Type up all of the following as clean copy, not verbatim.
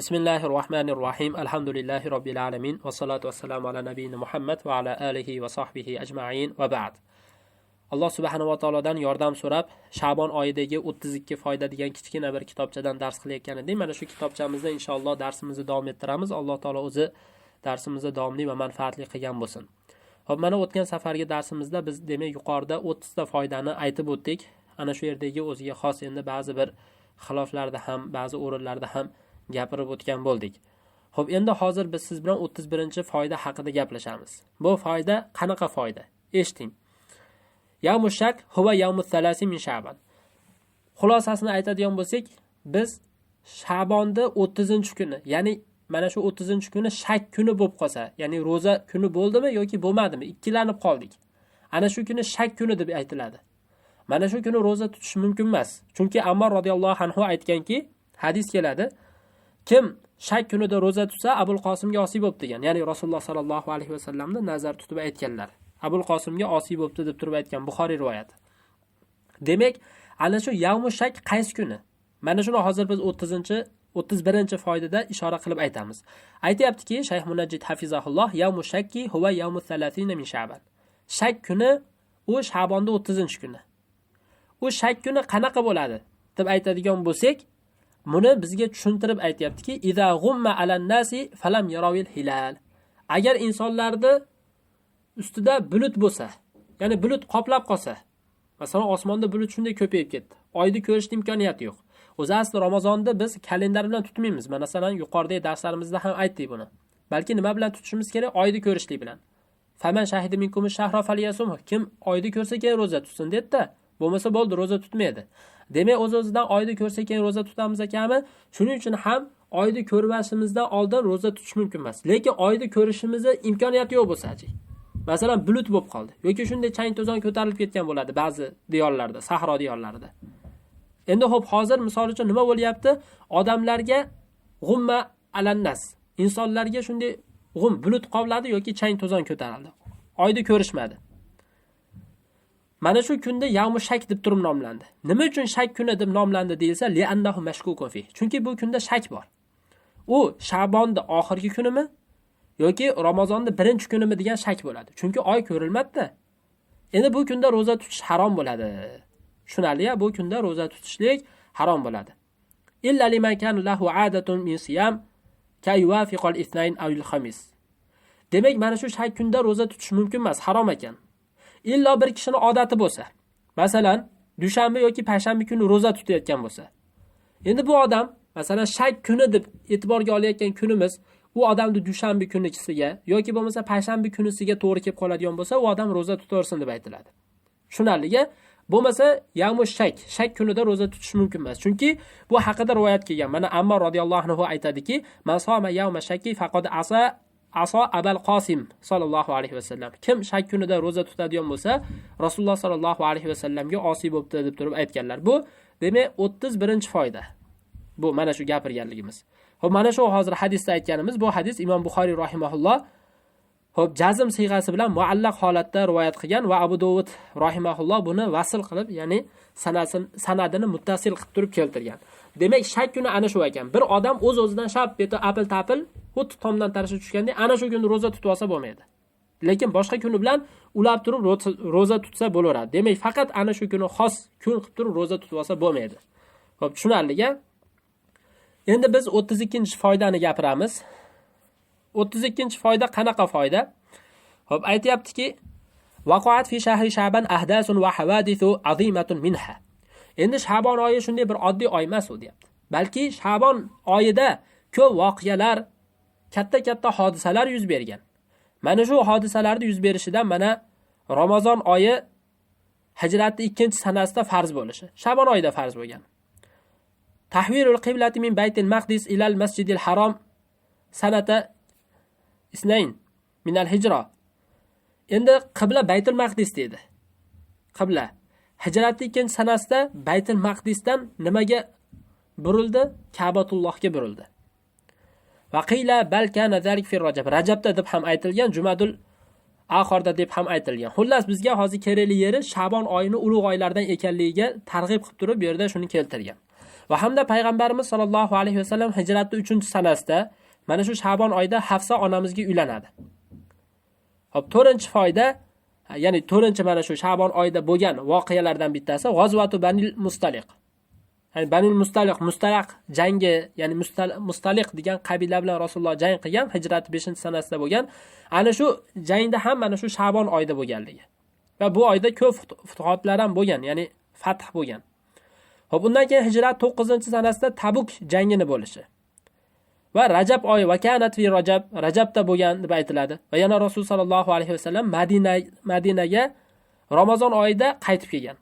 Bismillahirrohmanirrohim. Alhamdulillahi robbil alamin. Vassalatu vassalamu ala nabiyyina Muhammad va ala alihi va sahbihi ajma'in va ba'd. Alloh subhanahu va taolodan yordam so'rab, Sha'bon oyidagi 32 foyda degan kichkina bir kitobchadan dars qilayotgan edik. Mana shu kitobchamizda inshaalloh darsimizni davom ettiramiz. Alloh taolo o'zi darsimizni davomli va manfaatli qilgan bo'lsin. Xo'p, mana o'tgan safargi darsimizda biz demak yuqorida 30 ta foydani aytib o'tdik. Ana shu yerdagi o'ziga xos endi ba'zi bir xiloflarda ham, ba'zi o'rinlarda ham gapirib o'tgan bo'ldik. Xo'p, endi hozir biz siz bilan 31-foyda haqida gaplashamiz. Bu foyda qanaqa foyda? Eshiting. Yawmush shak huwa yawmus salasi min Sha'ban. Xulosasini aytadigan bo'lsak, biz Sha'bonda 30-kuni, ya'ni mana shu 30-kuni shak kuni bo'lib qolsa, ya'ni roza kuni bo'ldimi yoki bo'lmadimi, ikkilanib qoldik. Ana shu kuni shak kuni deb aytiladi. Mana shu kuni roza tutish mumkin emas. Chunki Ammor radhiyallohu anhu aytganki, hadis keladi. Kim shak kunida roza tutsa, Abul Qosimga osiy bo'lib degan. Ya'ni Rasululloh sallallohu alayhi vasallamda nazar tutib aytganlar. Abul Qosimga osiy bo'libdi deb turib aytgan Buxoriy rivoyati. Demak, ana shu yawmush shak qaysi kuni? Mana shuni hozir biz 31-foydada ishora qilib aytamiz. Aytayaptiki, Shayx Munajjid hafizahulloh, yawmush shakki huwa yawmus salasina min Sha'ban. Shak kuni u Sha'bonda 30-kuni. U shak kuni qanaqa bo'ladi deb aytadigan bo'lsak, buni bizga tushuntirib aytayaptiki, iza g'umma alan nasi falam yarawil hilal. Agar insonlarda ustida bulut bo'lsa, ya'ni bulut qoplab qolsa, masalan osmonda bulut shunday ko'payib ketdi, oyni ko'rish imkoniyati yo'q. O'zi asli Ramazonda biz kalendar bilan tutmaymiz. Masalan, yuqoridagi darslarimizda ham aytdik buni. Balki nima bilan tutishimiz kerak? Oyni ko'rishlik bilan. Faman shahida minkum shahra falyasum. Kim oyni ko'rsa keyin roza tutsin dedi-da. Bo'lmasa bo'ldi, roza tutmaydi. Demak, o'z-o'zidan oyni ko'rsa keyin roza tutamiz ekanmi? Shuning uchun ham oyni ko'rishimizdan oldin roza tutish mumkin emas. Lekin oyni ko'rishimizga imkoniyati yo'q bo'lsa-chi. Masalan, bulut bo'lib qoldi yoki shunday chang to'zon ko'tarilib ketgan bo'ladi ba'zi diyorlarda, sahro diyorlarida. Endi xo'p, hozir misol uchun nima bo'lyapti? Odamlarga g'umma alannas, insonlarga shunday bulut qopladi yoki chang to'zon ko'tarildi. Oyni ko'rishmadi. Mana shu kunda yawmush shak deb turib nomlandi. Nima uchun shak kuni deb nomlandi deyilsa, li'annahu mashkukun fi. Chunki bu kunda shak bor. U Sha'bonda oxirgi kunimi yoki Ramazonda birinchi kunimi degan shak bo'ladi. Chunki oy ko'rilmadi-da. Endi bu kunda roza tutish harom bo'ladi. Tushunali-ya, bu kunda roza tutishlik harom bo'ladi. Illa liman kana lahu 'adatun min siyam ka yuwafiqal ithnayn aw al-khamis. Demak, mana shu shak kunda roza tutish mumkin emas, harom ekan. Illo bir kishining odati bo'lsa, masalan, dushanba yoki payshanba kuni roza tutayotgan bo'lsa. Endi bu odam, masalan, shak kuni deb e'tiborga olayotgan kunimiz, u odamni dushanba kunisiga yoki bo'lmasa payshanba kunisiga to'g'ri kelib qoladigan bo'lsa, u odam roza tutaversin deb aytiladi. Tushunarliga, bo'lmasa yawmush shak kunida roza tutish mumkin emas. Chunki bu haqida rivoyat kelgan. Mana Ammor radhiyallohu anhu aytadiki, "Man soma yawma shakki faqad asa Abul Qosim sallallohu alayhi vasallam." Kim shak kunida roza tutadigan bo'lsa, Rasululloh sallallohu alayhi vasallamga osiy bo'libdi deb turib aytganlar. Bu demak 31-foyda. Bu mana shu gapirganligimiz. Xo'p, mana shu hozir hadisda aytganimiz, bu hadis Imom Buxoriy rahimahulloh xo'p jazm siyg'asi bilan muallaq holatda rivoyat qilgan va Abu Dovud rahimahulloh buni vasl qilib, ya'ni sanadini muttasil qilib turib keltirgan. Demak, shak kuni ana shu ekan. Bir odam o'z-o'zidan shap beti apil-tapil xuddi tomdan tarasha tushganda ana shu kuni roza tutib olsa bo'lmaydi. Lekin boshqa kuni bilan ulab turib roza tutsa bo'laveradi. Demak, faqat ana shu kuni xos kun qilib turib roza tutib olsa bo'lmaydi. Xo'p, tushunarliga. Endi biz 32-foydani gapiramiz. 32-foyda qanaqa foyda? Xo'p, aytayaptiki, waqa'at fi shahri Sha'ban ahdasun wa hawadithu azimatun minha. Endi Sha'bon oyi shunday bir oddiy oy emas u deyapti. Balki Sha'bon oyida ko'p voqealar, katta-katta hodisalar yuz bergan. Mana shu hodisalarning yuz berishidan mana Ramazon oyi hijratning 2-sanasida farz bo'lishi. Sha'bon oyida farz bo'lgan. Tahvirul qiblati min Baytil Maqdis ila al-Masjidil Haram sanata isnayn min al-hijra. Endi qibla Baytul Maqdis dedi. Qibla hijratning 2-sanasida Baytul Maqdisdan nimaga burildi? Ka'batullohga burildi. Va qila bal kana zalik fi Rajab. Rajabda deb ham aytilgan, Jumadul oxirda deb ham aytilgan. Xullas, bizga hozir kerakli yeri Sha'bon oyini ulug' oylardan ekanligiga targ'ib qilib turib, bu yerda shuni keltirgan. Va hamda payg'ambarimiz sollallohu alayhi vasallam hijratning 3-sanasida mana shu Sha'bon oyida Hafsa onamizga uylanadi. Hop, 4-foyda, ya'ni 4 mana shu Sha'bon oyida bo'lgan voqealardan bittasi G'azvatu Banil Mustaliq. Ya'ni Banil Mustaliq, Mustalaq jangi, ya'ni Mustaliq degan qabila bilan Rasululloh jang qilgan, hijrat 5-sanasida bo'lgan. Ana shu jangda ham mana shu Sha'bon oyida bo'lganligi. Va bu oyda ko'p futuhatlar ham bo'lgan, ya'ni fath bo'lgan. Hop, undan keyin hijrat 9-sanasida Tabuk jangini bo'lishi. Va Rajab oyi va kanat fi Rajabda bo'lgan deb aytiladi. Va yana Rasul sallallohu alayhi vasallam Madinaga Ramazon oyida qaytib kelgan.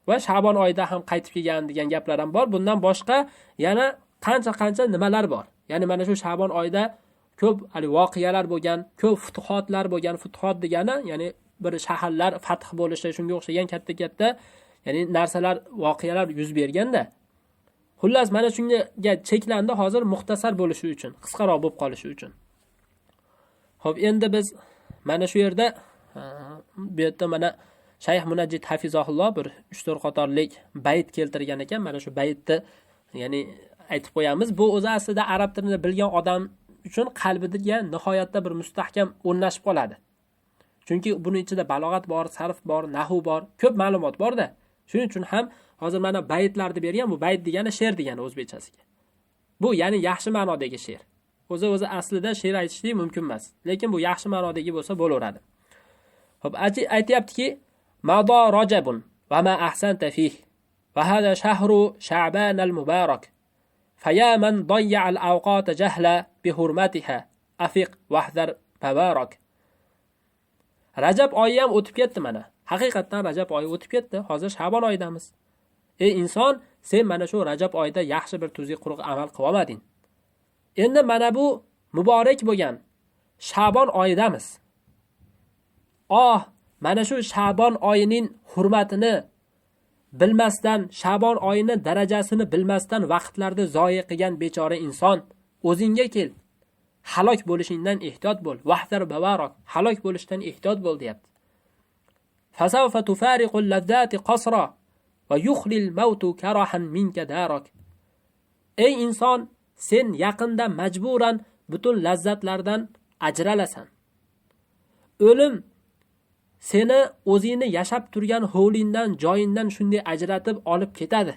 Va Sha'bon oyida ham qaytib kelgan degan gaplar ham bor. Bundan boshqa yana qancha nimalar bor. Ya'ni mana shu Sha'bon oyida ko'p voqealar bo'lgan, ko'p futuhatlar bo'lgan. Futuhat degani, ya'ni bir shaharlar fath bo'lishi, shunga o'xshagan katta ya'ni narsalar, voqealar yuz berganda. Xullas, mana shunga cheklandi hozir muxtasar bo'lishi uchun, qisqaroq bo'lib qolishi uchun. Xo'p, endi biz mana shu yerda bu yerda mana Shayx Munajjid hafizahulloh bir 3-4 qatorlik bayt keltirgan ekan. Mana shu baytni ya'ni aytib qo'yamiz. Bu o'zi aslida arab tilini bilgan odam uchun qalbiga nihoyatda bir mustahkam o'rnashib qoladi. Chunki buning ichida balog'at bor, sarf bor, nahv bor, ko'p ma'lumot bor-da. Shuning uchun ham hozir mana baytlarni bergan. Bu bayt degani she'r degani o'zbekchasiga. Bu ya'ni yaxshi ma'nodagi she'r. O'zi aslida she'r aytishlik mumkin emas, lekin bu yaxshi ma'nodagi bo'lsa bo'laveradi. Xo'p, aytayaptiki: "Mado Rajabun va ma ahsanta fih va hada shahru Sha'ban al-mubarak. Faya man dayya al-awqat jahla bi hurmatiha afiq wahdar babarak." Rajab oyi ham o'tib ketdi mana. Haqiqatan Rajab oyi o'tib ketdi. Hozir Sha'bon oyidamiz. Ey inson, sen mana shu Rajab oyida yaxshi bir tuzi quruq amal qilib olmading. Endi mana bu muborak bo'lgan Sha'bon oyidamiz. Mana shu Sha'bon oyining hurmatini bilmasdan, Sha'bon oyini darajasini bilmasdan vaqtlarda zoya qilgan bechora inson, o'zingga kel. Halok bo'lishingdan ehtiyot bo'l. Vahdar bavarok, halok bo'lishdan ehtiyot bo'l deyapti. Fasawfa tufariqul lazzati qasra va yuxlil mautu karahan minka darak. Ey inson, sen yaqinda majburan butun lazzatlardan ajralasan. O'lim seni o'zingni yashab turgan hovlingdan, joyingdan shunday ajratib olib ketadi.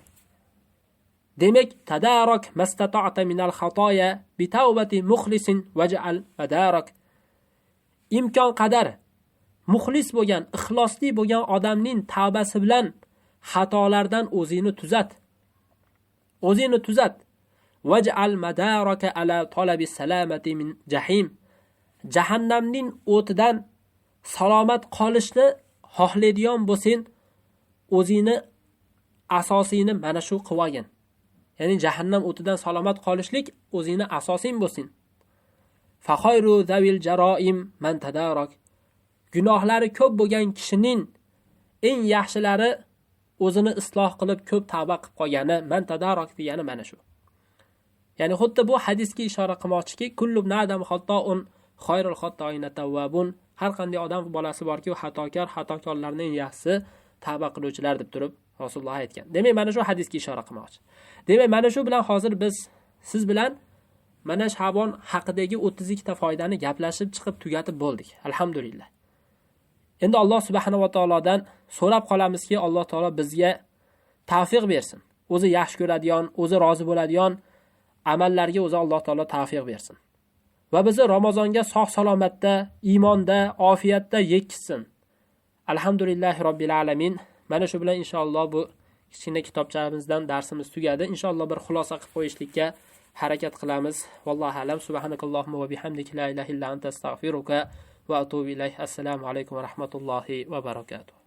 Demak, tadarak mastata'ta minal xatoya bi tawbati muxlisin waj'al madarak. Imkon qadar muxlis bo'lgan, ixlosli bo'lgan odamning tavbasi bilan xatolardan o'zingni tuzat. O'zingni tuzat. Waj'al madaraka ala talabi salamati min jahim. Jahannamning o'tidan salomat qolishni xohlaydigan bo'lsang, o'zingni asosingni mana shu qilib olgin. Ya'ni jahannam o'tidan salomat qolishlik o'zingni asosing bo'lsin. Fa khayru zawil jaroim man tadarak. Gunohlari ko'p bo'lgan kishining eng yaxshilari o'zini isloh qilib ko'p tavba qilib qolgani, man tadarak degani mana shu. Ya'ni xuddi bu hadisga ishora qilmoqchiki, kullu nadam xato'un khayrul xato'ina tawwabun. Har qanday odam bolasi borki, u xatokorlarning yaxshisi tavba qiluvchilar deb turib Rasululloh aytgan. Demak, mana shu hadisga ishora qilmoqchi. Demak, mana shu bilan hozir biz siz bilan mana Sha'bon haqidagi 32 ta foydani gaplashib chiqib tugatib bo'ldik. Alhamdulillah. Endi Alloh subhanahu va taolodan so'rab qolamizki, Alloh taolo bizga tavfiq bersin. O'zi yaxshi ko'radigan, o'zi rozi bo'ladigan amallarga o'zi Alloh taolo tavfiq bersin. Va bizni Ramazonga sog' salomatda, iymonda, ofiyatda yetkizsin. Alhamdulillahi robbil alamin. Mana shu bilan inshaalloh bu kichkina kitobchamizdan darsimiz tugadi. Inshaalloh bir xulosa qilib qo'yishlikka harakat qilamiz. Vallohu alam. Subhanakallohumma va bihamdika la ilaha illa anta astag'firuka va atubu ilayk. Assalomu alaykum va rahmatullohi va barakatuh.